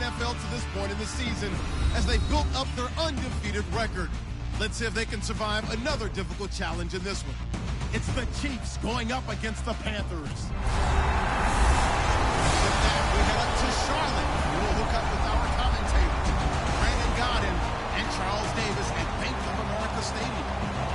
NFL to this point in the season as they built up their undefeated record. Let's see if they can survive another difficult challenge in this one. It's the Chiefs going up against the Panthers. With that, we head up to Charlotte. We will hook up with our commentators, Brandon Godden and Charles Davis at Bank of America Stadium.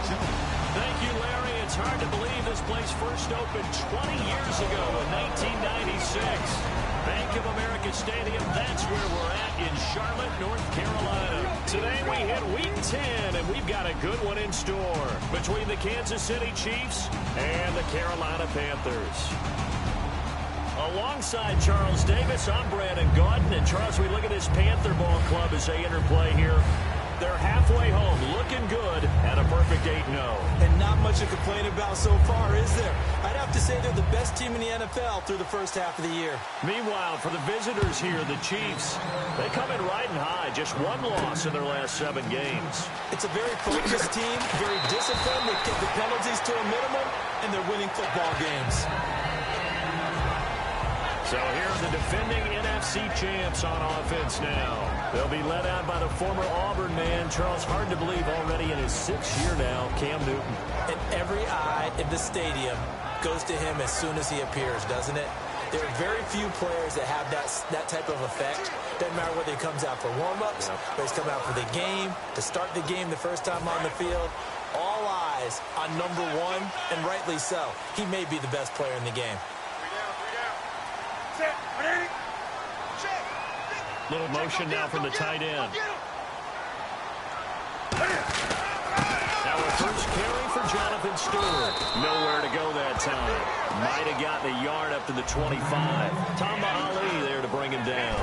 Gentlemen. Thank you, Larry. It's hard to believe this place first opened 20 years ago in 1996. Bank of America Stadium, that's where we're at in Charlotte, North Carolina. Today we hit Week 10, and we've got a good one in store between the Kansas City Chiefs and the Carolina Panthers. Alongside Charles Davis, I'm Brandon Gaudin. And Charles, we look at this Panther ball club as they interplay here. They're halfway home, looking good, at a perfect 8-0. And not much to complain about so far, is there? I'd have to say they're the best team in the NFL through the first half of the year. Meanwhile, for the visitors here, the Chiefs, they come in riding high, just one loss in their last 7 games. It's a very focused team, very disciplined. They've kept the penalties to a minimum, and they're winning football games. So here are the defending NFC champs on offense now. They'll be led out by the former Auburn man, Charles, hard to believe already in his 6th year now, Cam Newton. And every eye in the stadium goes to him as soon as he appears, doesn't it? There are very few players that have that type of effect. Doesn't matter whether he comes out for warm-ups, whether he's come out for the game, to start the game the first time on the field. All eyes on number 1, and rightly so. He may be the best player in the game. Little motion now from the tight end. Now a first carry for Jonathan Stewart. Nowhere to go that time. Might have gotten a yard up to the 25. Tamba Ali there to bring him down.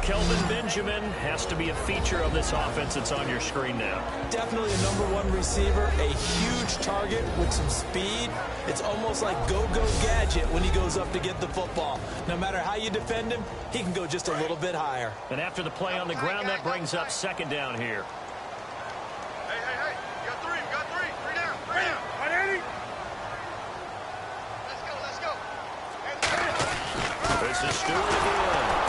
Kelvin Benjamin has to be a feature of this offense that's on your screen now. Definitely a number 1 receiver, a huge target with some speed. It's almost like go-go gadget when he goes up to get the football. No matter how you defend him, he can go just a little bit higher. And after the play on the ground, that brings up 2nd down here. Hey. You got 3. Three down. 180. Let's go. This is Stewart again.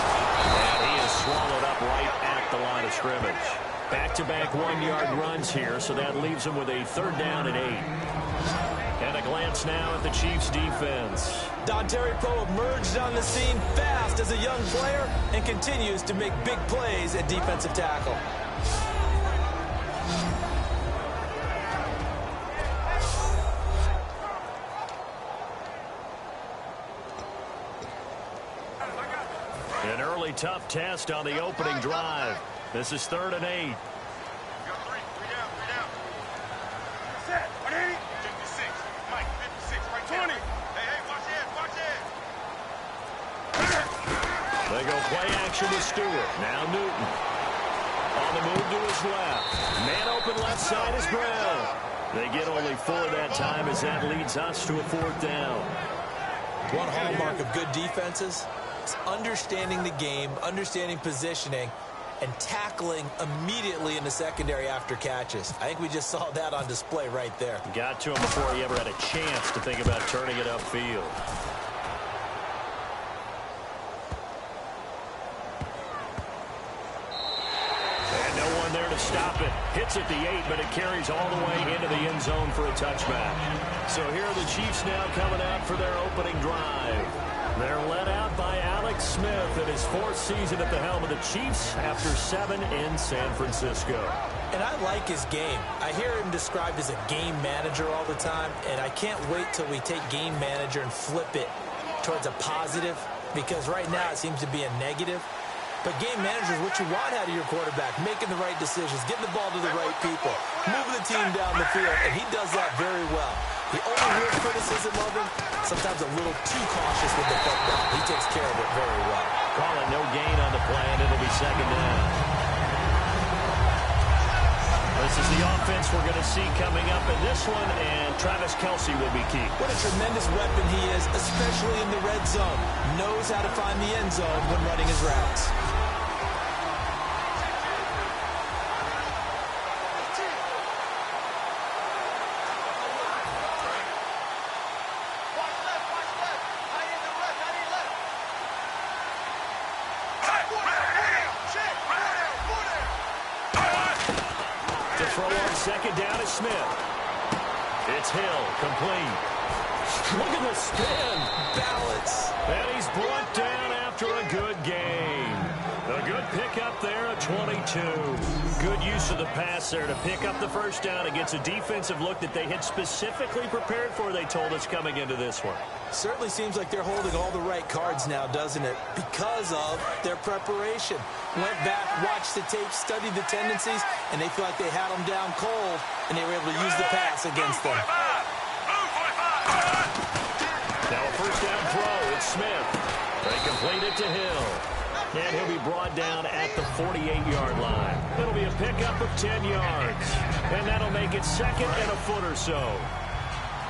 Swallowed up right at the line of scrimmage. Back-to-back 1-yard runs here, so that leaves them with a 3rd down and 8. And a glance now at the Chiefs' defense. Dontari Poe emerged on the scene fast as a young player and continues to make big plays at defensive tackle. An early tough test on the opening drive. This is 3rd and 8. You got 3 down. Set. 180. 56. Mike, 56. Right 20. Hey, watch it. They go play action with Stewart. Now Newton. On the move to his left. Man open left side is Brown. They get only 4 that time as that leads us to a 4th down. One hallmark of good defenses, it's understanding the game, understanding positioning, and tackling immediately in the secondary after catches. I think we just saw that on display right there. Got to him before he ever had a chance to think about turning it upfield. And no one there to stop it. Hits at the 8, but it carries all the way into the end zone for a touchback. So here are the Chiefs now coming out for their opening drive. They're led out by Alex Smith in his 4th season at the helm of the Chiefs after 7 in San Francisco. And I like his game. I hear him described as a game manager all the time, and I can't wait till we take game manager and flip it towards a positive, because right now it seems to be a negative. But game manager is what you want out of your quarterback, making the right decisions, getting the ball to the right people, moving the team down the field, and he does that very well. The only real criticism of him, sometimes a little too cautious with the football. He takes care of it very well. Call it no gain on the play, and it'll be 2nd down. This is the offense we're going to see coming up in this one, and Travis Kelce will be key. What a tremendous weapon he is, especially in the red zone. Knows how to find the end zone when running his routes. throw on second down is Smith. It's Hill, complete. Look at the spin. Balance. And he's brought down after a good game. A good pickup there at 22. Good use of the pass there to pick up the first down against a defensive look that they had specifically prepared for, they told us, coming into this one. Certainly seems like they're holding all the right cards now, doesn't it? Because of their preparation. Went back, watched the tape, studied the tendencies, and they feel like they had them down cold, and they were able to use the pass against them. Now a first down throw. It's Smith. They complete it to Hill. And he'll be brought down at the 48-yard line. It'll be a pickup of 10 yards. And that'll make it second and a foot or so.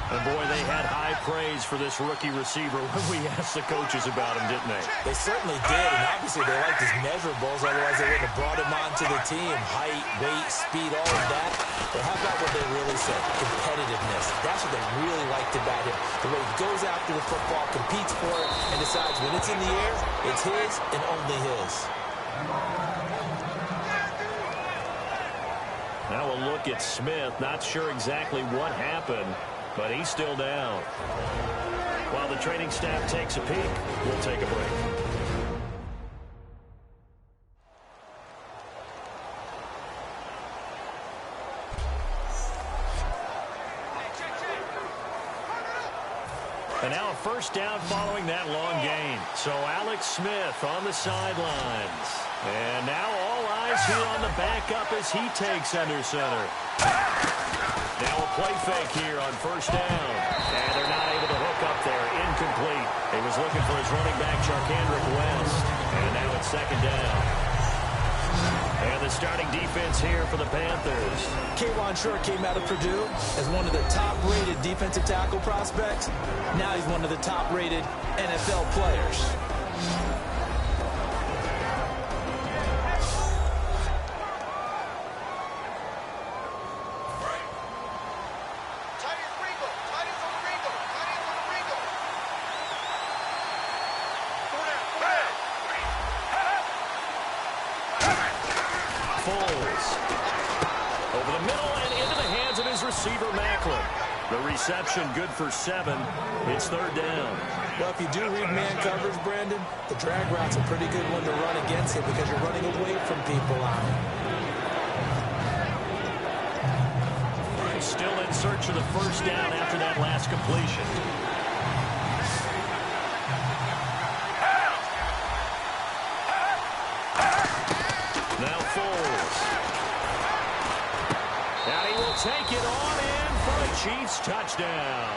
And, boy, they had high praise for this rookie receiver when we asked the coaches about him, didn't they? They certainly did, and obviously they liked his measurables, otherwise they wouldn't have brought him onto the team. Height, weight, speed, all of that. But how about what they really said? Competitiveness. That's what they really liked about him. The way he goes after the football, competes for it, and decides when it's in the air, it's his and only his. Now a look at Smith. Not sure exactly what happened, but he's still down. While the training staff takes a peek, we'll take a break. And now a first down following that long gain. So Alex Smith on the sidelines. And now all eyes here on the backup as he takes under center. Now a play fake here on first down. And they're not able to hook up there. Incomplete. He was looking for his running back, Charkandrick West. And now it's second down. And the starting defense here for the Panthers. K'Wan Short came out of Purdue as one of the top-rated defensive tackle prospects. Now he's one of the top-rated NFL players. Receiver Macklin. The reception good for 7. It's third down. Well, if you do read man coverage, Brandon, the drag route's a pretty good one to run against it because you're running away from people on it. Still in search of the first down after that last completion. Now Foles. And he will take it on in for a Chiefs touchdown.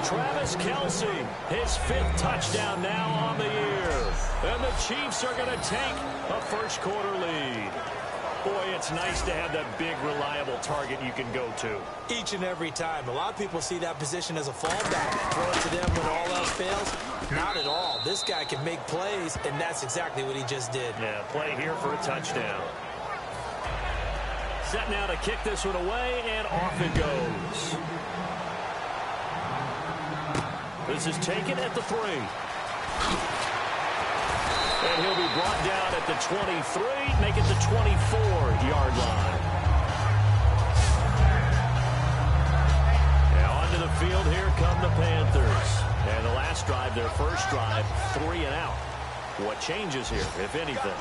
Travis Kelce, his 5th touchdown now on the year. And the Chiefs are going to take a first quarter lead. Boy, it's nice to have that big, reliable target you can go to. Each and every time. A lot of people see that position as a fallback. Throw it to them when all else fails. Not at all. This guy can make plays, and that's exactly what he just did. Yeah, play here for a touchdown. Set now to kick this one away, and off it goes. This is taken at the 3. And he'll be brought down at the 23, make it the 24-yard line. Now onto the field, here come the Panthers. And the last drive, their first drive, 3 and out. What changes here, if anything?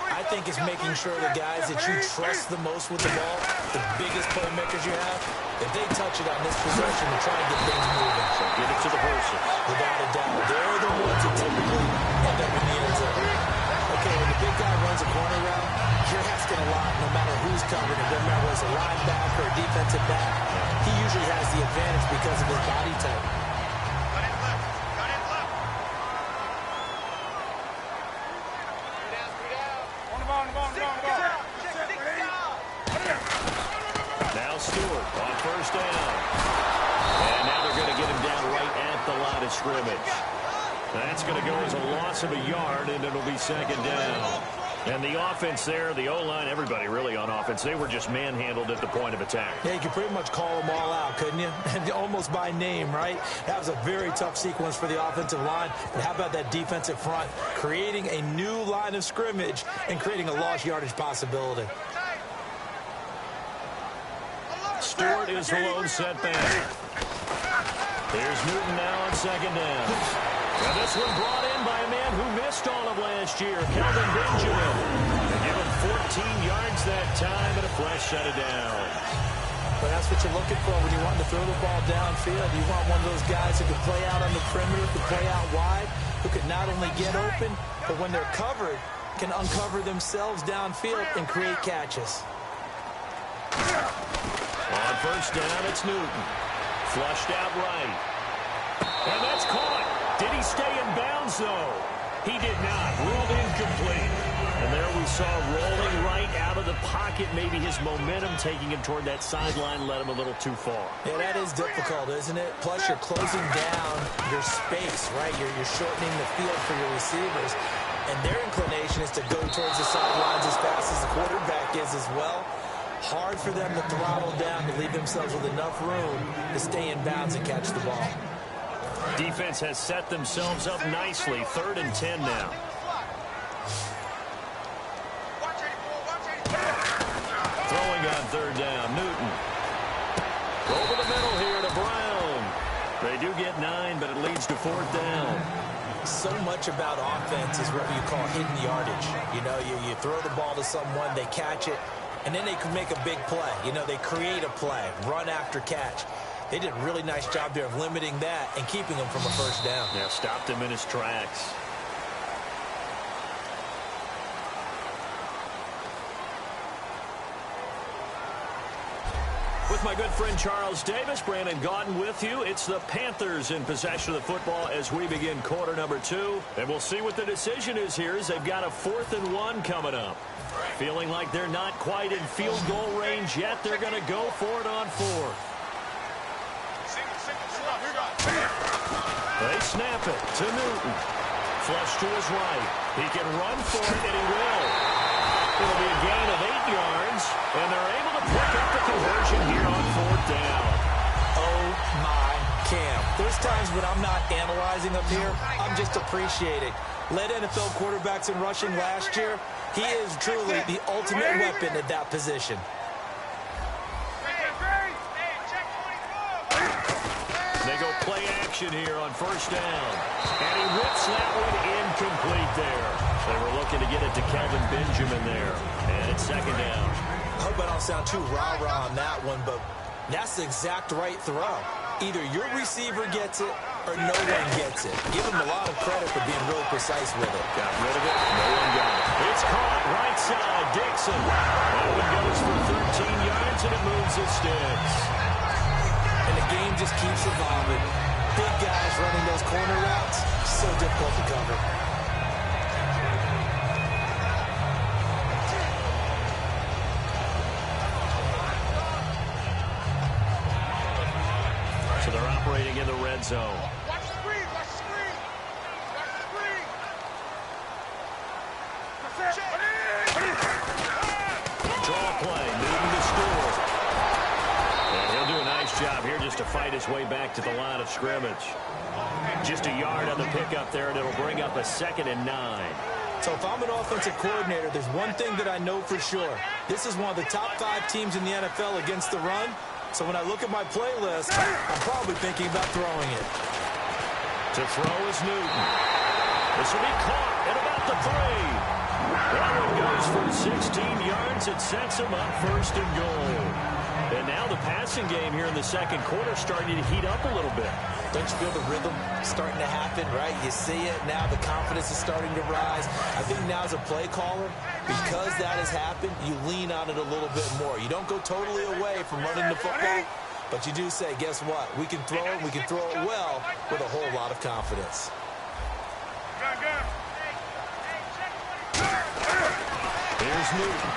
I think it's making sure the guys that you trust the most with the ball, the biggest playmakers you have, if they touch it on this possession and try and get things moving. So give it to the person. Without a doubt. They're the ones that typically end up in the end zone. Okay, when the big guy runs a corner route, you're asking a lot no matter who's covering it. Doesn't matter whether it's a linebacker or a defensive back. He usually has the advantage because of his body type. Scrimmage. That's going to go as a loss of a yard, and it'll be second down. And the offense there, the O-line, everybody really on offense, they were just manhandled at the point of attack. Yeah, you could pretty much call them all out, couldn't you? And almost by name, right? That was a very tough sequence for the offensive line. But how about that defensive front creating a new line of scrimmage and creating a lost yardage possibility? Stewart is the lone setback. There's Newton now on second down. And this one brought in by a man who missed all of last year, Kelvin Benjamin. They give him 14 yards that time, and a fresh set of downs. But that's what you're looking for when you want to throw the ball downfield. You want one of those guys who can play out on the perimeter, who can play out wide, who can not only get open, but when they're covered, can uncover themselves downfield and create catches. On first down, it's Newton. Flushed out right. And that's caught. Did he stay in bounds, though? He did not. Ruled incomplete. And there we saw rolling right out of the pocket. Maybe his momentum taking him toward that sideline led him a little too far. Yeah, that is difficult, isn't it? Plus, you're closing down your space, right? You're shortening the field for your receivers. And their inclination is to go towards the sidelines as fast as the quarterback is as well. Hard for them to throttle down to leave themselves with enough room to stay in bounds and catch the ball. Defense has set themselves up nicely. 3rd and 10 now. Throwing on 3rd down, Newton. Over the middle here to Brown. They do get 9, but it leads to 4th down. So much about offense is what you call hidden yardage. You know, you throw the ball to someone, they catch it, and then they can make a big play. You know, they create a play, run after catch. They did a really nice job there of limiting that and keeping him from a first down. Yeah, stopped him in his tracks. With my good friend Charles Davis, Brandon Gaudin with you. It's the Panthers in possession of the football as we begin quarter number 2. And we'll see what the decision is here as they've got a 4th and 1 coming up. Feeling like they're not quite in field goal range yet. They're going to go for it on 4th. They snap it to Newton. Flush to his right. He can run for it, and he will. It'll be a gain of 8 yards, and they're able to pick up the conversion here on 4th down. Oh, my Cam. There's times when I'm not analyzing up here. I'm just appreciating. Led NFL quarterbacks in rushing last year. He is truly the ultimate weapon at that position. They go play action here on 1st down. And he rips that one incomplete there. They were looking to get it to Kelvin Benjamin there. And it's 2nd down. I hope I don't sound too rah-rah on that one, but that's the exact right throw. Either your receiver gets it or no one gets it. Give him a lot of credit for being really precise with it. Got rid of it. No one got it. It's caught right side. Dixon. That one goes for 13 yards, and it moves the sticks. And the game just keeps evolving. Big guys running those corner routes, so difficult to cover. So they're operating in the red zone. Watch the screen, watch the screen. Watch the screen. Draw play. Newton to Stewart. And he'll do a nice job here just to fight his way back to the line of scrimmage. Just a yard on the pickup there, and it'll bring up a 2nd and 9. So if I'm an offensive coordinator, there's one thing that I know for sure. This is one of the top 5 teams in the NFL against the run. So when I look at my playlist, I'm probably thinking about throwing it. To throw is Newton. This will be caught at about the 3. That one goes for 16 yards. It sets him up 1st and goal. And now the passing game here in the 2nd quarter starting to heat up a little bit. Don't you feel the rhythm starting to happen, right? You see it now. The confidence is starting to rise. I think now as a play caller, because that has happened, you lean on it a little bit more. You don't go totally away from running the football, but you do say, guess what? We can throw it. We can throw it well with a whole lot of confidence. Here's Newton.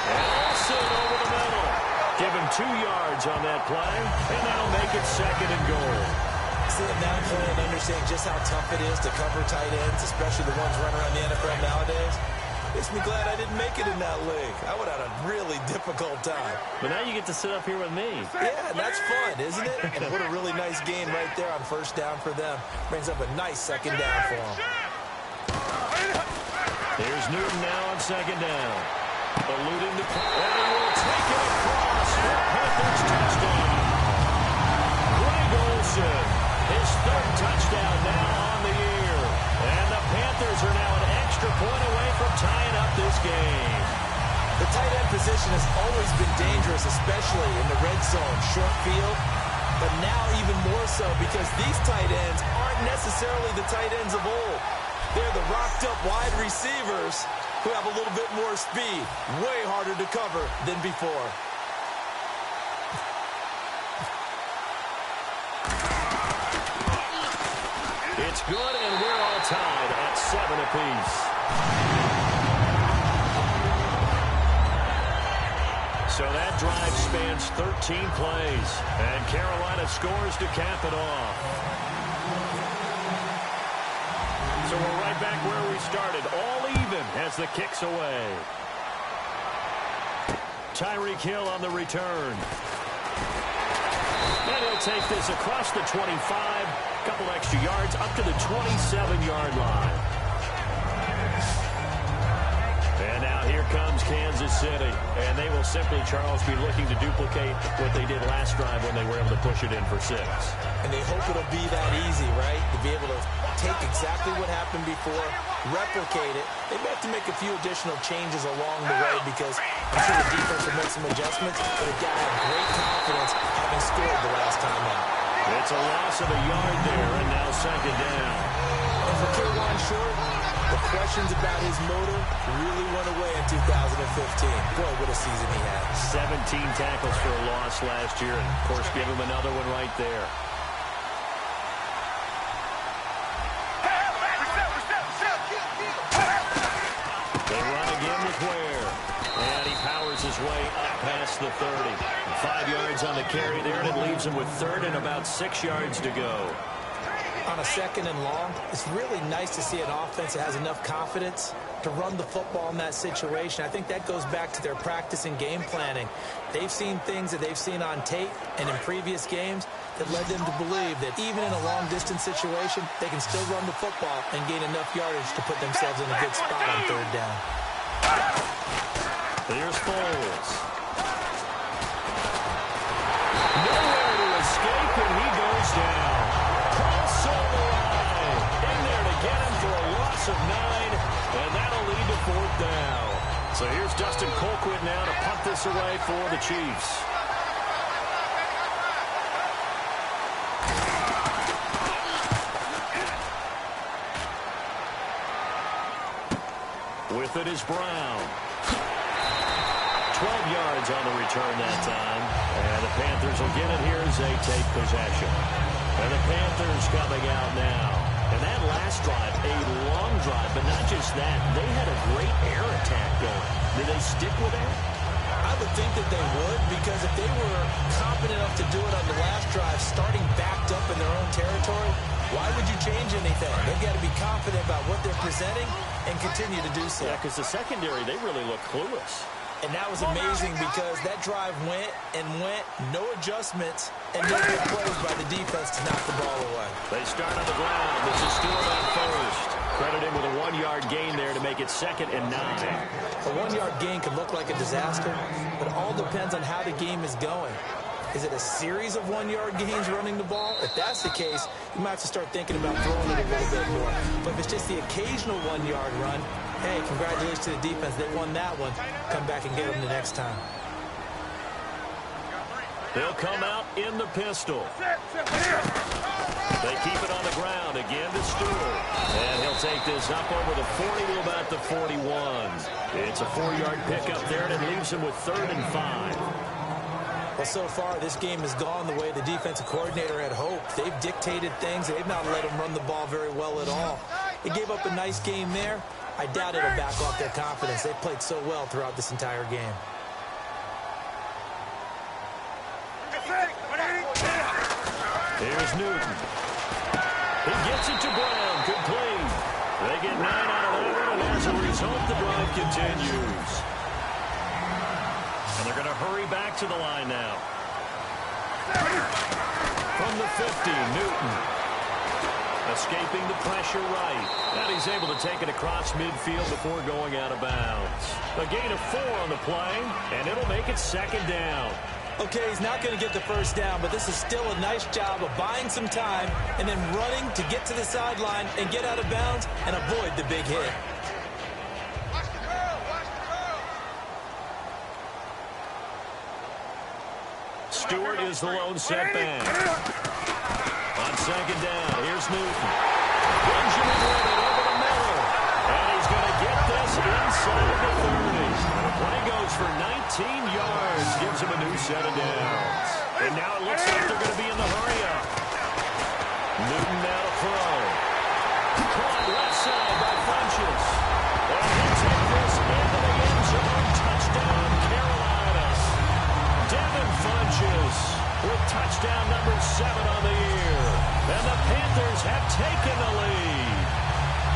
And Olsen over the middle. Give him 2 yards on that play, and that'll make it 2nd and goal. See it now playing and understanding just how tough it is to cover tight ends, especially the ones running around the NFL nowadays. Makes me glad I didn't make it in that league. I would have had a really difficult time. But now you get to sit up here with me. Yeah, that's fun, isn't it? And what a really nice game right there on 1st down for them. Brings up a nice 2nd down for them. Here's Newton now on 2nd down. Eluding the play. And he will take it across for Panthers touchdown. Greg Olsen, his third touchdown now on the year. And the Panthers are now an extra point away from tying up this game. The tight end position has always been dangerous, especially in the red zone, short field. But now even more so because these tight ends aren't necessarily the tight ends of old. They're the rocked-up wide receivers who have a little bit more speed. Way harder to cover than before. It's good, and we're all tied at 7 apiece. So that drive spans 13 plays, and Carolina scores to cap it off. So we're right back where we started, all even as the kick's away. Tyreek Hill on the return. And he'll take this across the 25, couple extra yards up to the 27-yard line. And now here comes Kansas City. And they will simply, Charles, be looking to duplicate what they did last drive when they were able to push it in for 6. And they hope it'll be that easy, right? To be able to take exactly what happened before, replicate it. They may have to make a few additional changes along the way because I'm sure the defense will make some adjustments, but they've got to have great confidence having scored the last time out. It's a loss of a yard there, and now second down. And for K'Wan Short, the questions about his motor really went away in 2015. Boy, what a season he had. 17 tackles for a loss last year, and, of course, give him another one right there. They run again with Ware. And he powers his way up past the 30. 5 yards on the carry there, and it leaves him with third and about 6 yards to go. On a second and long, it's really nice to see an offense that has enough confidence to run the football in that situation. I think that goes back to their practice and game planning. They've seen things that they've seen on tape and in previous games that led them to believe that even in a long-distance situation, they can still run the football and gain enough yardage to put themselves in a good spot on third down. Here's Foles. Nowhere to escape, and he goes down. In there to get him for a loss of 9, and that'll lead to fourth down. So here's Dustin Colquitt now to punt this away for the Chiefs. With it is Brown. 12 yards on the return that time. And the Panthers will get it here as they take possession. And the Panthers coming out now. And that last drive, a long drive, but not just that. They had a great air attack going. Did they stick with that? I would think that they would, because if they were confident enough to do it on the last drive, starting backed up in their own territory, why would you change anything? They've got to be confident about what they're presenting and continue to do so. Yeah, because the secondary, they really look clueless. And that was amazing because that drive went and went, no adjustments, and no good plays by the defense to knock the ball away. They start on the ground. This is Stewart on first. Credit him with a 1-yard gain there to make it 2nd and 9. A 1-yard gain could look like a disaster, but it all depends on how the game is going. Is it a series of 1-yard gains running the ball? If that's the case, you might have to start thinking about throwing it a little bit more. But if it's just the occasional 1-yard run, hey, congratulations to the defense. They won that one. Come back and get them the next time. They'll come out in the pistol. They keep it on the ground again to Stewart. And he'll take this up over the 40 to about the 41. It's a 4-yard pickup there, and it leaves him with 3rd and 5. Well, so far, this game has gone the way the defensive coordinator had hoped. They've dictated things. They've not let them run the ball very well at all. They gave up a nice game there. I doubt it'll back off their confidence. They've played so well throughout this entire game. Here's Newton. He gets it to Brown. Complete. They get 9 out of 11, and as a result, the drive continues. And they're going to hurry back to the line now. From the 50, Newton. Escaping the pressure right. And he's able to take it across midfield before going out of bounds. A gain of 4 on the play, and it'll make it second down. Okay, he's not going to get the first down, but this is still a nice job of buying some time and then running to get to the sideline and get out of bounds and avoid the big hit. Watch the curl. Watch the curl. Stewart is the lone setback. On second down, here's Newton. Benjamin with it over the middle. And he's going to get this inside the 30. The play goes for 19 yards. Gives him a new set of downs. And now it looks like they're going to be in the hurry-up. Newton now to throw. Caught left side by Funches. And he'll take this into the end zone. Touchdown, Carolina. Devin Funches with touchdown number 7 on the year. And the Panthers have taken the lead.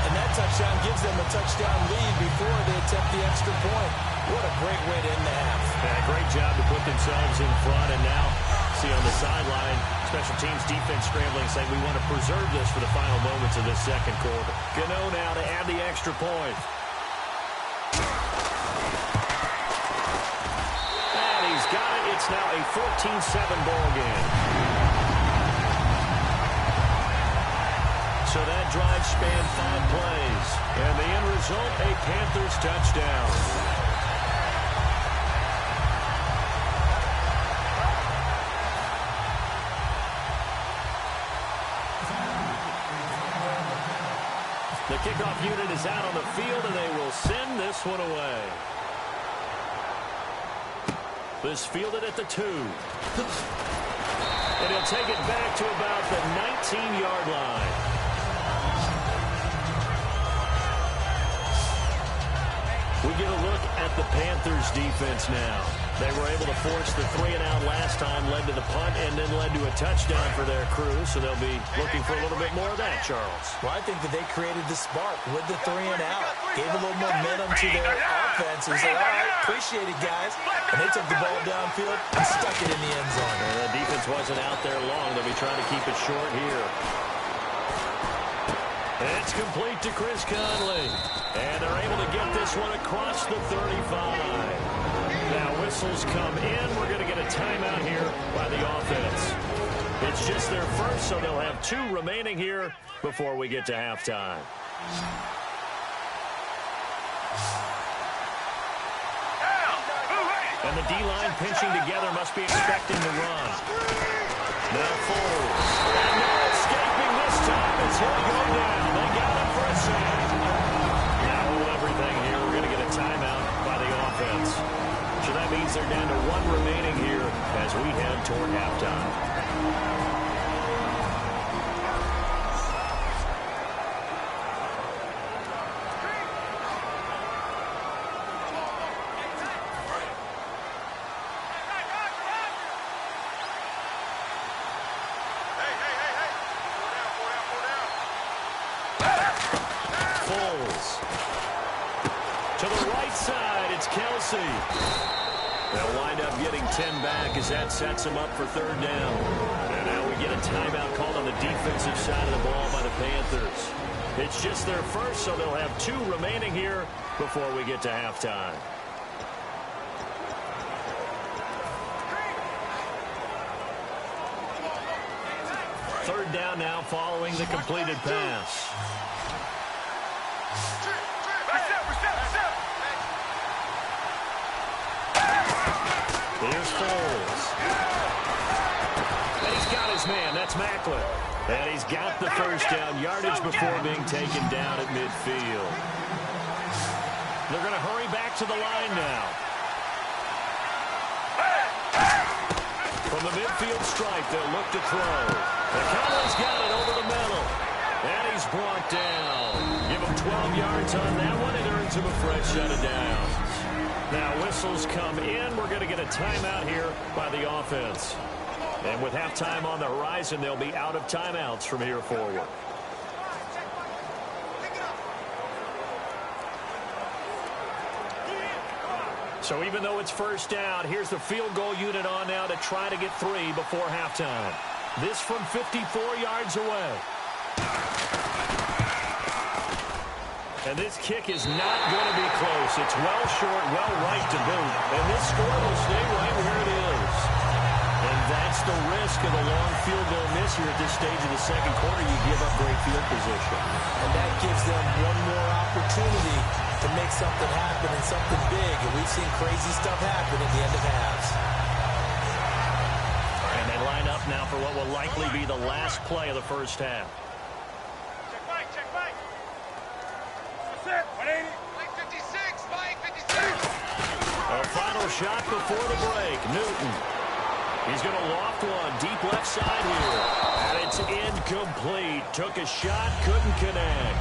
And that touchdown gives them a touchdown lead before they attempt the extra point. What a great way to end the half. Yeah, great job to put themselves in front. And now, see on the sideline, special teams defense scrambling, saying we want to preserve this for the final moments of this second quarter. Gano now to add the extra point. And he's got it. It's now a 14-7 ball game. So that drive spanned 5 plays. And the end result, a Panthers touchdown. The kickoff unit is out on the field, and they will send this one away. This fielded at the 2. And he'll take it back to about the 19-yard line. We get a look at the Panthers defense now. They were able to force the 3-and-out last time, led to the punt, and then led to a touchdown for their crew. So they'll be looking for a little bit more of that, Charles. Well, I think that they created the spark with the 3-and-out. Gave a little momentum to their offense. And said, all right, appreciate it, guys. And they took the ball downfield and stuck it in the end zone. And the defense wasn't out there long. They'll be trying to keep it short here. It's complete to Chris Conley. And they're able to get this one across the 35. Now whistles come in. We're going to get a timeout here by the offense. It's just their first, so they'll have 2 remaining here before we get to halftime. And the D-line pinching together must be expecting the run. Now Foles. And no escaping this time as he'll go down. They got him for a sack. Now everything here. We're going to get a timeout by the offense. So that means they're down to 1 remaining here as we head toward halftime. They'll wind up getting 10 back as that sets them up for 3rd down. And now we get a timeout called on the defensive side of the ball by the Panthers. It's just their first, so they'll have 2 remaining here before we get to halftime. Third down now following the completed pass. Here's Foles. And he's got his man. That's Macklin. And he's got the first down yardage before being taken down at midfield. They're going to hurry back to the line now. From the midfield stripe, they'll look to throw. The Cowboys got it over the middle. And he's brought down. Give him 12 yards on that one. It earns him a fresh set of downs. Now whistles come in. We're going to get a timeout here by the offense. And with halftime on the horizon, they'll be out of timeouts from here forward. So even though it's first down, here's the field goal unit on now to try to get 3 before halftime. This from 54 yards away. And this kick is not going to be close. It's well short, well right to boot. And this score will stay right where it is. And that's the risk of a long field goal miss here at this stage of the second quarter. You give up great field position. And that gives them one more opportunity to make something happen and something big. And we've seen crazy stuff happen at the end of halves. And they line up now for what will likely be the last play of the first half. Check Mike, check Mike. That's it. 180. Mike 56, Mike 56. A final shot before the break. Newton. He's going to loft one deep left side here. And it's incomplete. Took a shot, couldn't connect.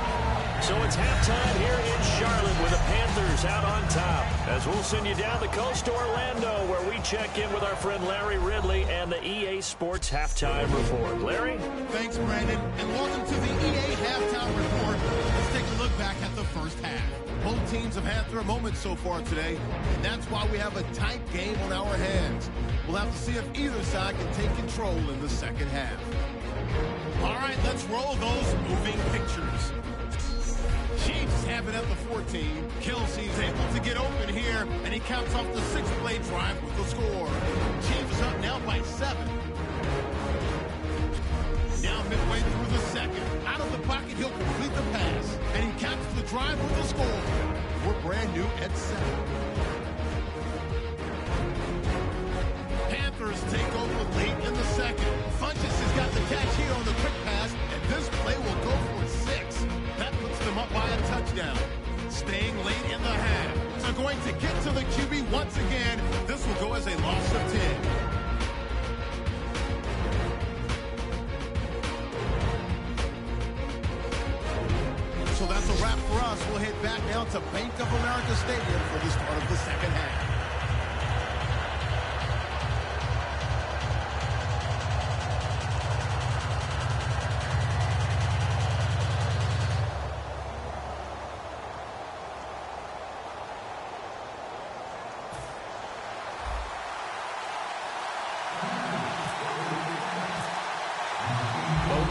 So it's halftime here in Charlotte with the Panthers out on top. As we'll send you down the coast to Orlando, where we check in with our friend Larry Ridley and the EA Sports Halftime Report. Larry? Thanks, Brandon, and welcome to the EA Halftime Report. Let's take a look back at the first half. Both teams have had their moments so far today, and that's why we have a tight game on our hands. We'll have to see if either side can take control in the second half. All right, let's roll those moving pictures. Chiefs have it at the 14. Kelsey's able to get open here, and he caps off the 6-play drive with the score. Chiefs up now by 7. Now midway through the second. Out of the pocket, he'll complete the pass, and he caps the drive with the score. We're brand new at 7. Panthers take over late in the second. Funchess has got the catch here on the quick pass, and this play will go for 6. That puts them up by a touchdown. Staying late in the half. So going to get to the QB once again. This will go as a loss of 10. So that's a wrap for us. We'll head back now to Bank of America Stadium for the start of the second half.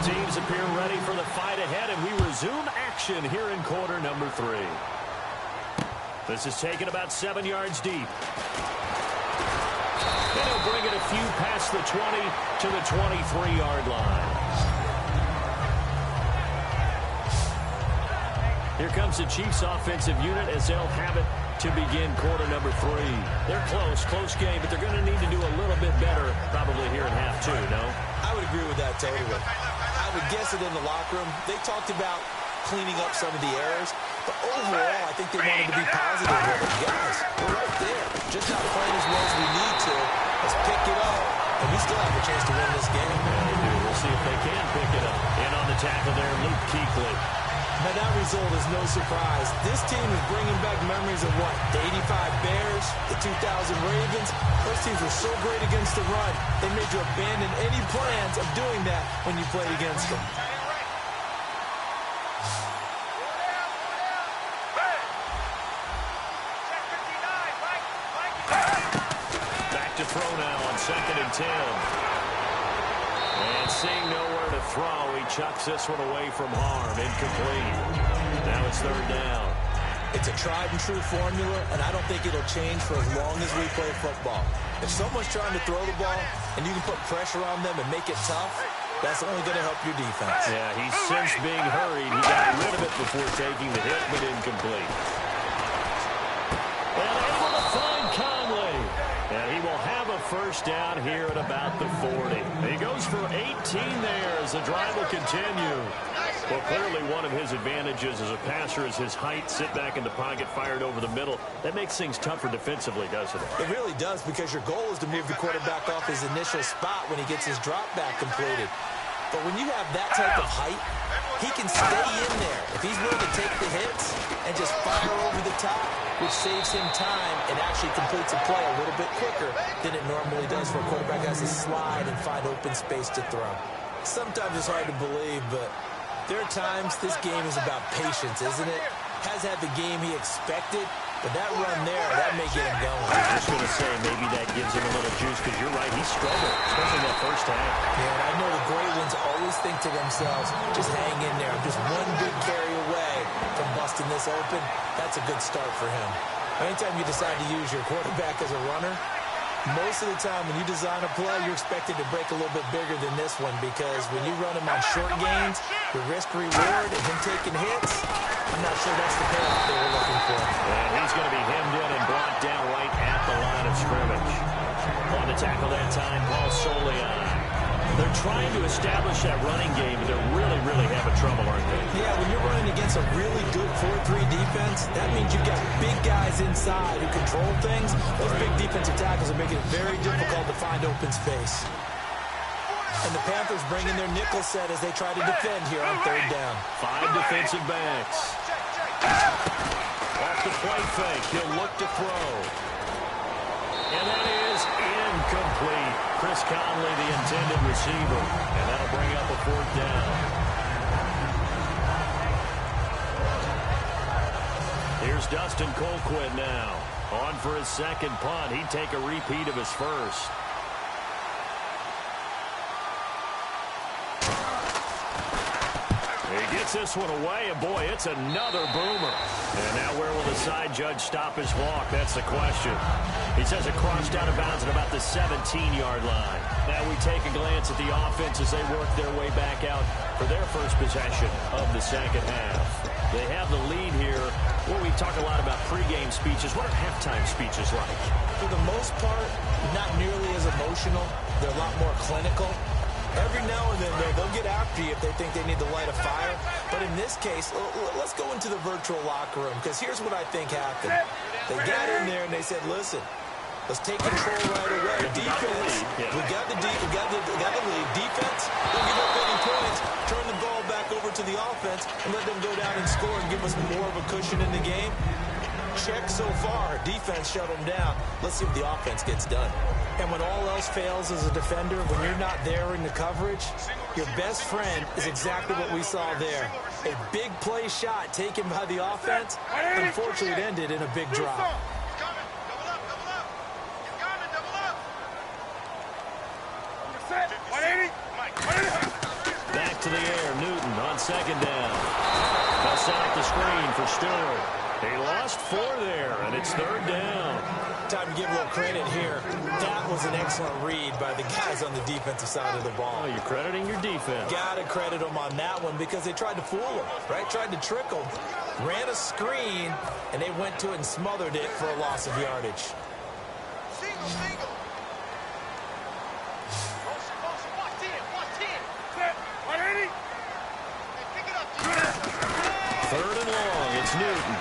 Teams appear ready for the fight ahead, and we resume action here in quarter number 3. This is taken about 7 yards deep. And he'll bring it a few past the 20 to the 23-yard line. Here comes the Chiefs offensive unit as they'll have it to begin quarter number 3. They're close game, but they're going to need to do a little bit better probably here in half 2, no? I would agree with that totally. I would guess it in the locker room. They talked about cleaning up some of the errors, but overall, I think they wanted to be positive with it. Guys, we're right there. Just not playing as well as we need to. Let's pick it up, and we still have a chance to win this game. Yeah, they do. We'll see if they can pick it up. In on the tackle there, Luke Kuechly. Now, that result is no surprise. This team is bringing back memories of what? The 85 Bears, the 2000 Ravens. Those teams were so great against the run, they made you abandon any plans of doing that when you played against them. Back to throw now on 2nd and 10. And seeing nowhere to throw, he chucks this one away from harm. Incomplete. Now it's 3rd down. It's a tried-and-true formula, and I don't think it'll change for as long as we play football. If someone's trying to throw the ball, and you can put pressure on them and make it tough, that's only going to help your defense. Yeah, he's since being hurried. He got rid of it before taking the hit, but incomplete. And able to find Conley. And he will have a first down here at about the 40. He goes for 18 there as the drive will continue. Well, clearly one of his advantages as a passer is his height. Sit back in the pocket, fired over the middle. That makes things tougher defensively, doesn't it? It really does, because your goal is to move the quarterback off his initial spot when he gets his drop back completed. But when you have that type of height, he can stay in there. If he's willing to take the hits and just fire over the top, which saves him time and actually completes a play a little bit quicker than it normally does for a quarterback who has to slide and find open space to throw. Sometimes it's hard to believe, but there are times this game is about patience, isn't it? Has had the game he expected, but that run there, that may get him going. I was just going to say, maybe that gives him a little juice, because you're right, he struggled, especially in that first half. Yeah, and I know the great ones always think to themselves, just hang in there. I'm just one big carry away, from busting this open, that's a good start for him. Anytime you decide to use your quarterback as a runner, most of the time when you design a play, you're expected to break a little bit bigger than this one, because when you run him on short gains, the risk-reward and him taking hits, I'm not sure that's the payoff they were looking for. And he's going to be hemmed in and brought down right at the line of scrimmage. On the tackle that time, Paul Solian. They're trying to establish that running game, but they're really having trouble, aren't they? Yeah, when you're running against a really good 4-3 defense, that means you've got big guys inside who control things. Those big defensive tackles are making it very difficult to find open space. And the Panthers bring in their nickel set as they try to defend here on third down. 5 defensive backs. Off the play fake, he'll look to throw. And that is incomplete. Chris Conley, the intended receiver. And that'll bring up a 4th down. Here's Dustin Colquitt now. On for his second punt. He'd take a repeat of his first. He gets this one away, and boy, it's another boomer. And now where will the side judge stop his walk? That's the question. He says it crossed out of bounds at about the 17-yard line. Now we take a glance at the offense as they work their way back out for their first possession of the second half. They have the lead here. Well, we talk a lot about pregame speeches. What are halftime speeches like? For the most part, not nearly as emotional. They're a lot more clinical. Every now and then, they'll get after you if they think they need to light a fire. But in this case, let's go into the virtual locker room, because here's what I think happened. They got in there and they said, listen, let's take control right away. Defense, we got the lead. Defense, don't give up any points. Turn the ball back over to the offense and let them go down and score and give us more of a cushion in the game. Check so far. Defense shut them down. Let's see what the offense gets done. And when all else fails as a defender, when you're not there in the coverage, your best friend is exactly what we saw there. A big play shot taken by the offense. Unfortunately, it ended in a big drop. Back to the air, Newton on second down. They'll set up the screen for Stewart. He lost 4 there, and it's 3rd down. Time to give a little credit here. That was an excellent read by the guys on the defensive side of the ball. Oh, you're crediting your defense. Got to credit them on that one, because they tried to fool them, right? Tried to trick them. Ran a screen, and they went to it and smothered it for a loss of yardage. Single. 3rd and long, it's Newton.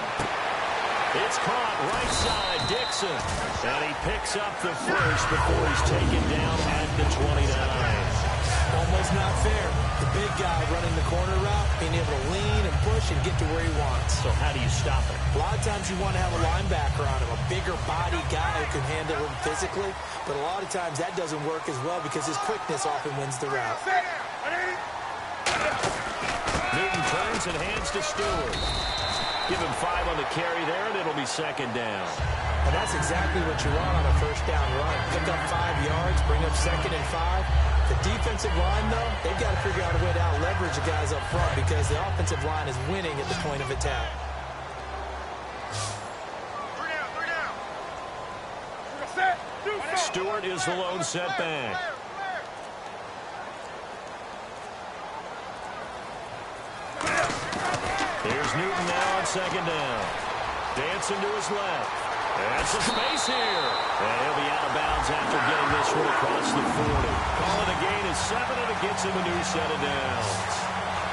It's caught right side, Dixon. And he picks up the first before he's taken down at the 29. Almost not fair. The big guy running the corner route, being able to lean and push and get to where he wants. So how do you stop it? A lot of times you want to have a linebacker on him, a bigger body guy who can handle him physically. But a lot of times that doesn't work as well, because his quickness often wins the route. Newton turns and hands to Stewart. Give him 5 on the carry there, and it'll be 2nd down. And that's exactly what you want on a first down run. Pick up 5 yards, bring up 2nd and 5. The defensive line, though, they've got to figure out a way to out-leverage the guys up front, because the offensive line is winning at the point of attack. 3 down. Stewart is the lone setback. Here's Newton now on 2nd down. Dancing to his left. That's a space here. And he'll be out of bounds after getting this one across the 40. Calling a gain is 7, and it gets him a new set of downs.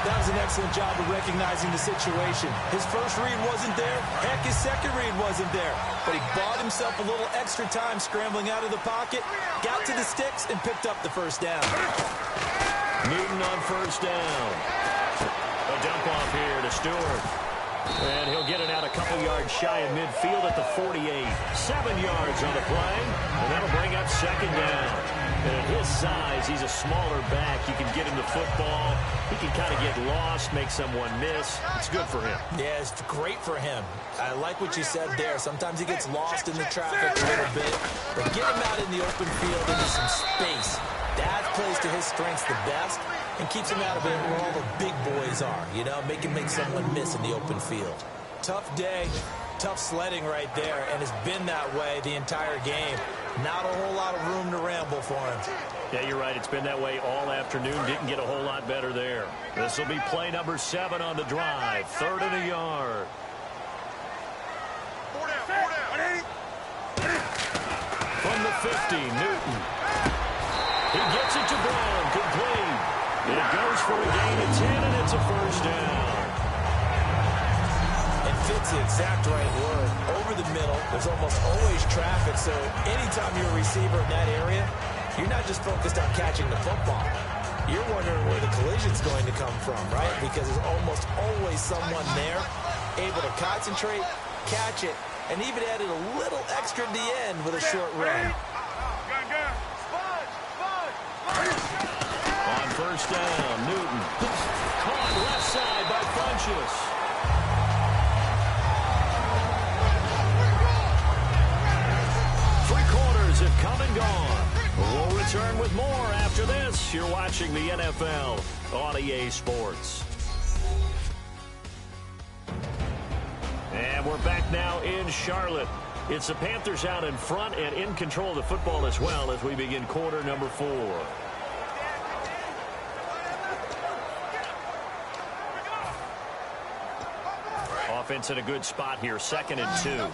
That was an excellent job of recognizing the situation. His first read wasn't there. Heck, his second read wasn't there. But he bought himself a little extra time scrambling out of the pocket, got to the sticks, and picked up the first down. Newton on 1st down. A dump off here to Stewart. And he'll get it out a couple yards shy of midfield at the 48. 7 yards on the play, and that'll bring up 2nd down. And at his size, he's a smaller back. You can get him the football. He can kind of get lost, make someone miss. It's good for him. Yeah, it's great for him. I like what you said there. Sometimes he gets lost in the traffic a little bit. But get him out in the open field into some space. That plays to his strengths the best. and keeps him out of it where all the big boys are, you know, make someone miss in the open field. Tough day, tough sledding right there, and it's been that way the entire game. Not a whole lot of room to ramble for him. Yeah, you're right. It's been that way all afternoon. Didn't get a whole lot better there. This will be play number 7 on the drive. 3rd and a yard. 4 down. From the 50, Newton. He gets it to Brown. Complete. It goes for a gain of 10, and it's a first down. And fits the exact right word. Over the middle, there's almost always traffic, so anytime you're a receiver in that area, you're not just focused on catching the football. You're wondering where the collision's going to come from, right? Because there's almost always someone there able to concentrate, catch it, and even added a little extra at the end with a short run. On first down, Newton. Caught left side by Funchess. Have come and gone. We'll return with more after this. You're watching the NFL on EA Sports. And we're back now in Charlotte. It's the Panthers out in front and in control of the football as well as we begin quarter number 4. Offense in a good spot here, 2nd and 2.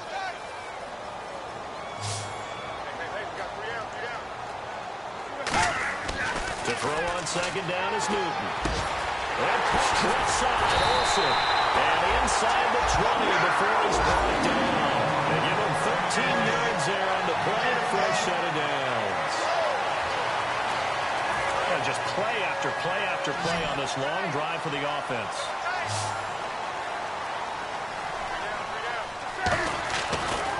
To throw on 2nd down is Newton. And push left side, Olsen. And inside the 20 before he's brought down. They give him 13 yards there on the play and a fresh set of downs. And just play after play after play on this long drive for the offense.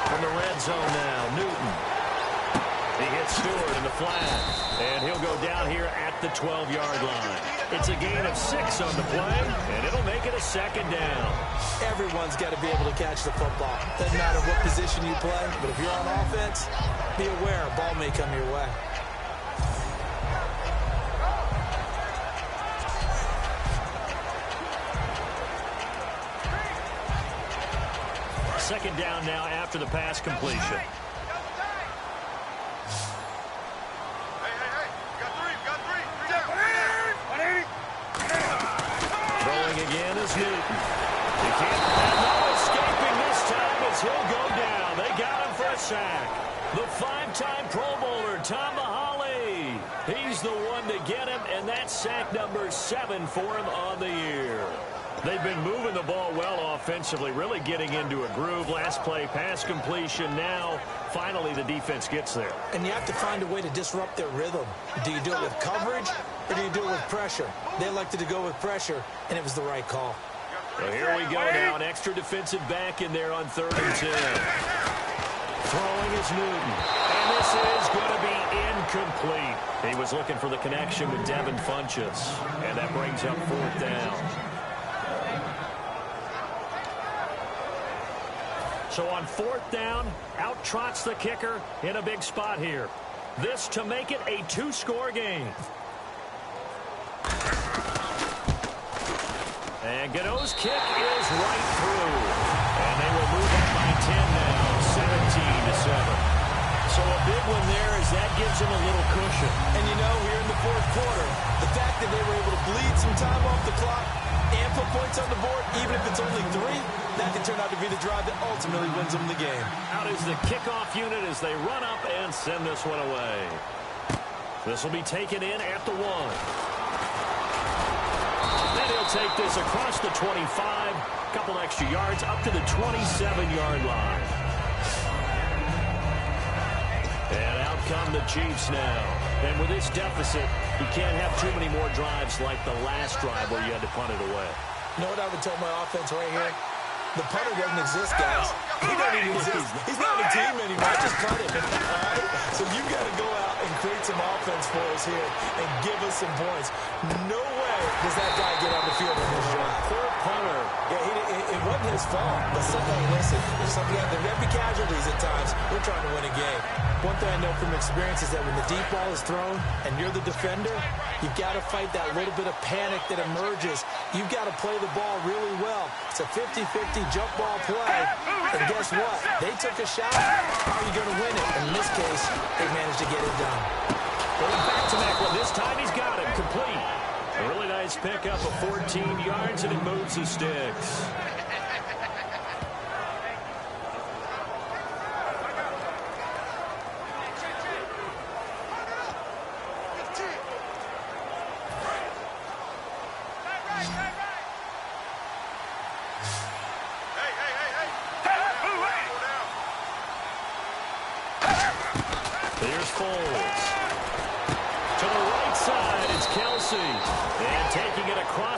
From the red zone now, Newton. He hits Stewart in the flat, and he'll go down here at the 12-yard line. It's a gain of 6 on the play, and it'll make it a 2nd down. Everyone's got to be able to catch the football. Doesn't matter what position you play, but if you're on offense, be aware a ball may come your way. Second down now after the pass completion. Again is Newton. He can't have no escaping this time as he'll go down. They got him for a sack. The 5-time Pro Bowler, Tom Mahali. He's the one to get him, and that's sack number 7 for him on the year. They've been moving the ball well offensively, really getting into a groove. Last play, pass completion. Now, finally, the defense gets there. And you have to find a way to disrupt their rhythm. Do you do it with coverage, or do you do it with pressure? They elected to go with pressure, and it was the right call. So here we go now, an extra defensive back in there on 3rd and 10. Throwing is Newton, and this is going to be incomplete. He was looking for the connection with Devin Funchess, and that brings up 4th down. So on 4th down, out trots the kicker in a big spot here. This to make it a 2-score game. And Gano's kick is right through. And they will move up by 10 now, 17-7. So a big one there as that gives them a little cushion. And you know, here in the 4th quarter, the fact that they were able to bleed some time off the clock and put points on the board, even if it's only 3, that can turn out to be the drive that ultimately wins them the game. Out is the kickoff unit as they run up and send this one away. This will be taken in at the 1. Then he'll take this across the 25, couple extra yards up to the 27-yard line. And out come the Chiefs now. And with this deficit, you can't have too many more drives like the last drive where you had to punt it away. You know what I would tell my offense right here? The punter doesn't exist, guys. He doesn't even exist. He's not a team anymore. Just punt him. All right? So you've got to go out and create some offense for us here and give us some points. No way does that guy get on the field on this drive. Poor punter. Yeah, it wasn't his fault. But somebody, listen, there's going to be casualties at times. We're trying to win a game. One thing I know from experience is that when the deep ball is thrown and you're the defender, you've got to fight that little bit of panic that emerges. You've got to play the ball really well. It's a 50-50 jump ball play. And guess what? They took a shot. How are you going to win it? In this case, they managed to get it done. Going back to Macklin. This time he's got it. Complete. A really nice pickup of 14 yards, and he moves the sticks.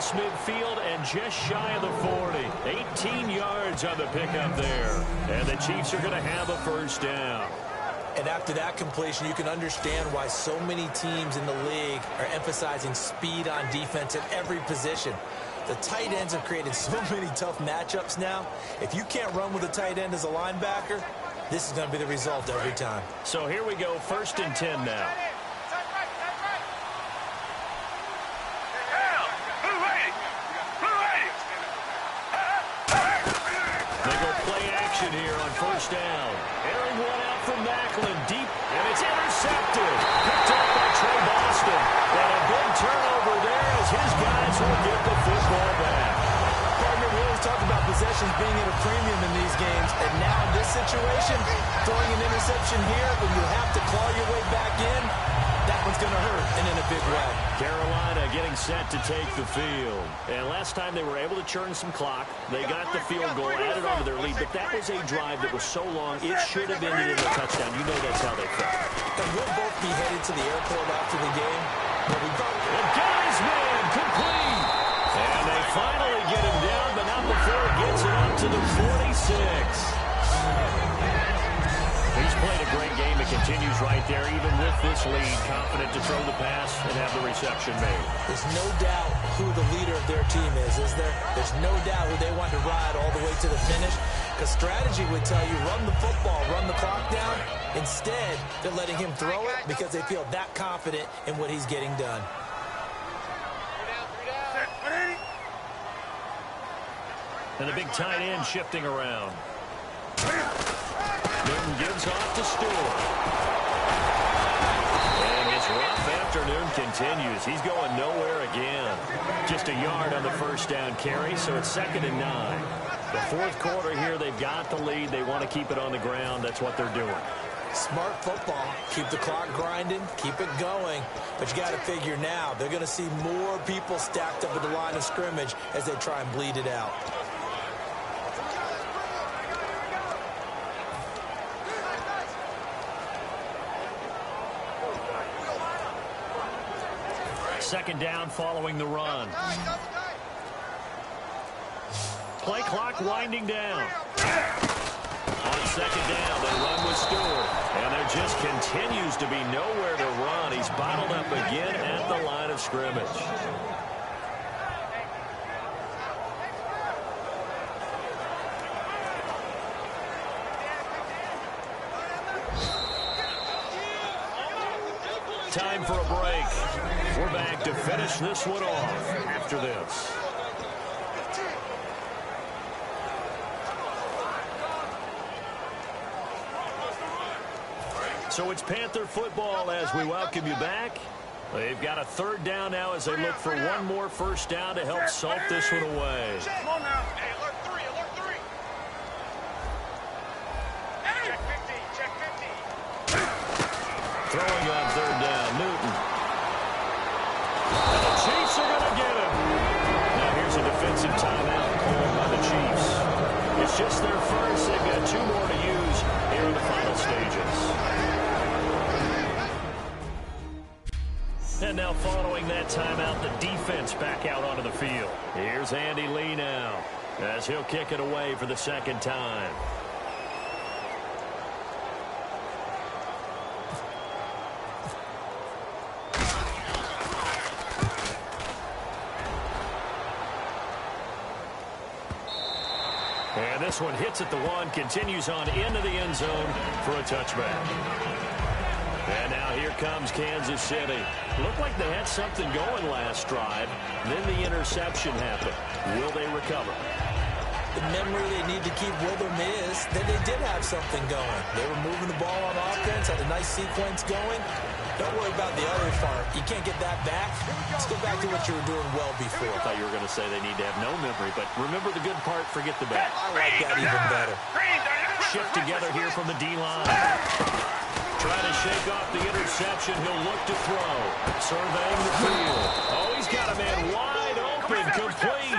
Midfield and just shy of the 40. 18 yards on the pickup there. And the Chiefs are going to have a first down. And after that completion, you can understand why so many teams in the league are emphasizing speed on defense at every position. The tight ends have created so many tough matchups now. If you can't run with a tight end as a linebacker, this is going to be the result every time. So here we go, 1st and 10 now. Here on 1st down. Airing one out from Macklin deep, and it's intercepted. Picked up by Trey Boston. And a big turnover there as his guys will get the football back. Partner, we always talk about possessions being at a premium in these games, and now in this situation, throwing an interception here when you have to claw your way back in, that one's going to hurt, and in a big way. Carolina getting set to take the field. And last time they were able to churn some clock. They got the field goal, added on to their lead, but that was a drive that was so long, it should have ended in a touchdown. You know that's how they felt. And we'll both be headed to the airport after the game. The guy's man, complete. And they finally get him down, but not before he gets it up to the 46. He's played a great game. It continues right there, even with this lead. Confident to throw the pass and have the reception made. There's no doubt who the leader of their team is there? There's no doubt who they want to ride all the way to the finish. Because strategy would tell you, run the football, run the clock down. Instead, they're letting him throw it because they feel that confident in what he's getting done. And the big tight end shifting around. Newton gives off to Stewart. And his rough afternoon continues. He's going nowhere again. Just a yard on the 1st down carry, so it's 2nd and 9. The 4th quarter here, they've got the lead. They want to keep it on the ground. That's what they're doing. Smart football. Keep the clock grinding. Keep it going. But you got to figure now, they're going to see more people stacked up at the line of scrimmage as they try and bleed it out. Second down following the run. Play clock winding down. On 2nd down, they run with Stewart. And there just continues to be nowhere to run. He's bottled up again at the line of scrimmage. Time for a break. We're back to finish this one off after this. So it's Panther football as we welcome you back. They've got a 3rd down now as they look for one more 1st down to help salt this one away. Come on now. Hey, alert 3, alert 3. Check 50, check 50. Throwing on 3rd down, Newton. And the Chiefs are going to get him. Now here's a defensive timeout called by the Chiefs. It's just their first. They've got 2 more to use here in the final stages. And now following that timeout, the defense back out onto the field. Here's Andy Lee now as he'll kick it away for the 2nd time. And this one hits at the 1, continues on into the end zone for a touchback. And now here comes Kansas City. Looked like they had something going last drive. Then the interception happened. Will they recover? The memory they need to keep with them is that they did have something going. They were moving the ball on offense, had a nice sequence going. Don't worry about the other part. You can't get that back. Let's go back to what you were doing well before. I thought you were going to say they need to have no memory, but remember the good part, forget the bad. I like that even better. Shift together here from the D-line. Trying to shake off the interception. He'll look to throw. Surveying the field. Oh, he's got a man wide open, complete.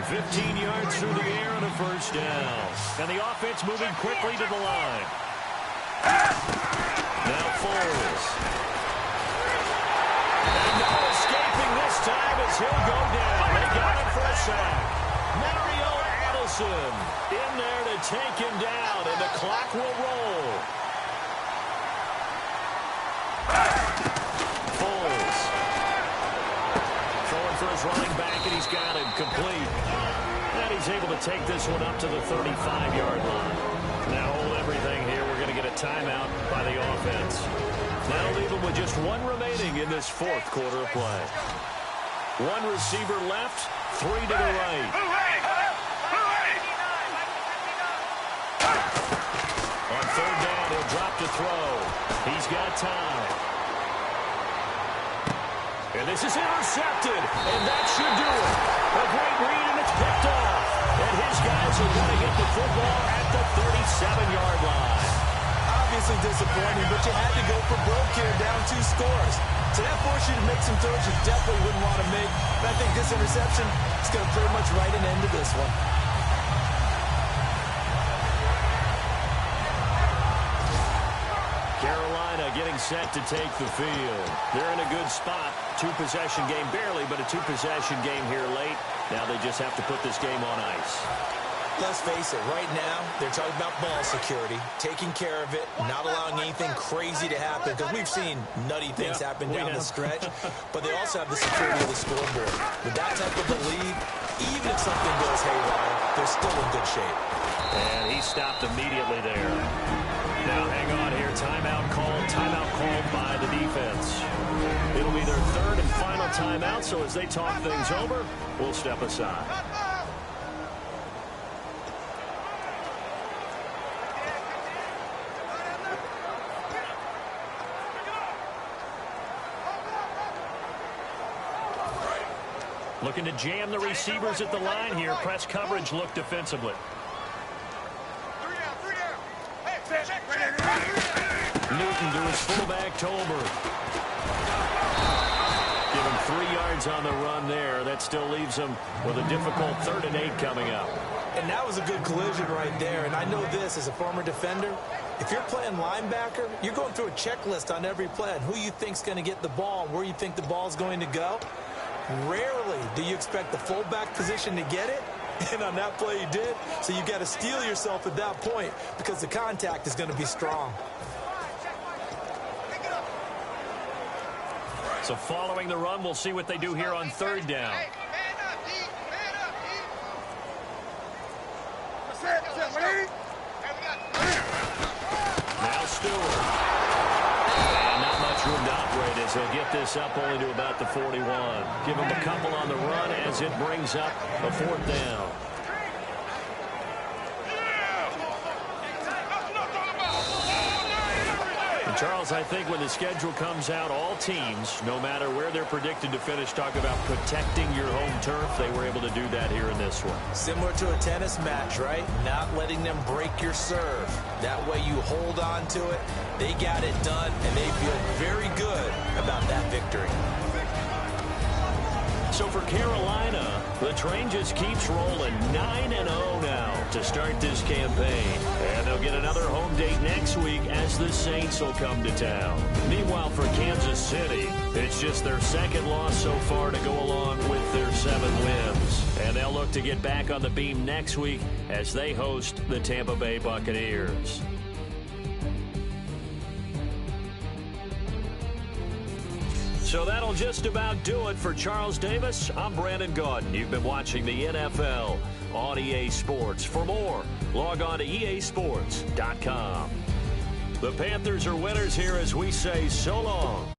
15 yards through the air and a first down. And the offense moving quickly to the line. Now Foles. And no escaping this time as he'll go down. They got him for a sack. Mario Addison in there to take him down, and the clock will roll. Foles. Throwing for his running back, and he's got him complete. And he's able to take this one up to the 35-yard line. Now hold everything here. We're going to get a timeout by the offense. Now leave them with just one remaining in this fourth quarter of play. One receiver left, three to the right. On third down, he'll drop to throw. He's got time. And this is intercepted, and that should do it. A great read, and it's picked off. And his guys are going to get the football at the 37-yard line. Obviously disappointing, but you had to go for broke here, down 2 scores. So that forced you to make some throws you definitely wouldn't want to make. But I think this interception is going to pretty much write an end to this one. Carolina getting set to take the field. They're in a good spot. 2-possession game, barely, but a 2-possession game here late. Now they just have to put this game on ice. Let's face it, right now, they're talking about ball security, taking care of it, not allowing anything crazy to happen, because we've seen nutty things happen down the stretch, but they also have the security of the scoreboard. With that type of a lead, even if something goes haywire, they're still in good shape. And he stopped immediately there. Now hang on here, timeout called by the defense. It'll be their third and final timeout, so as they talk things over, we'll step aside. Looking to jam the receivers at the line here. Press coverage look defensively. Newton to his fullback, Tolbert. Give him 3 yards on the run there. That still leaves him with a difficult 3rd and 8 coming up. And that was a good collision right there. And I know this as a former defender. If you're playing linebacker, you're going through a checklist on every play on who you think's going to get the ball and where you think the ball's going to go. Rarely do you expect the fullback position to get it. And on that play, he did. So you got to steel yourself at that point because the contact is going to be strong. So following the run, we'll see what they do here on 3rd down. Now Stewart. And not much room to operate as he'll get this up only to about the 41. Give him a couple on the run as it brings up a 4th down. Charles, I think when the schedule comes out, all teams, no matter where they're predicted to finish, talk about protecting your home turf. They were able to do that here in this one. Similar to a tennis match, right? Not letting them break your serve. That way you hold on to it. They got it done, and they feel very good about that victory. So for Carolina, the train just keeps rolling 9-0 now to start this campaign. And they'll get another home date next week as the Saints will come to town. Meanwhile, for Kansas City, it's just their 2nd loss so far to go along with their 7 wins. And they'll look to get back on the beam next week as they host the Tampa Bay Buccaneers. So that'll just about do it for Charles Davis. I'm Brandon Gaudin. You've been watching the NFL on EA Sports. For more, log on to easports.com. The Panthers are winners here as we say so long.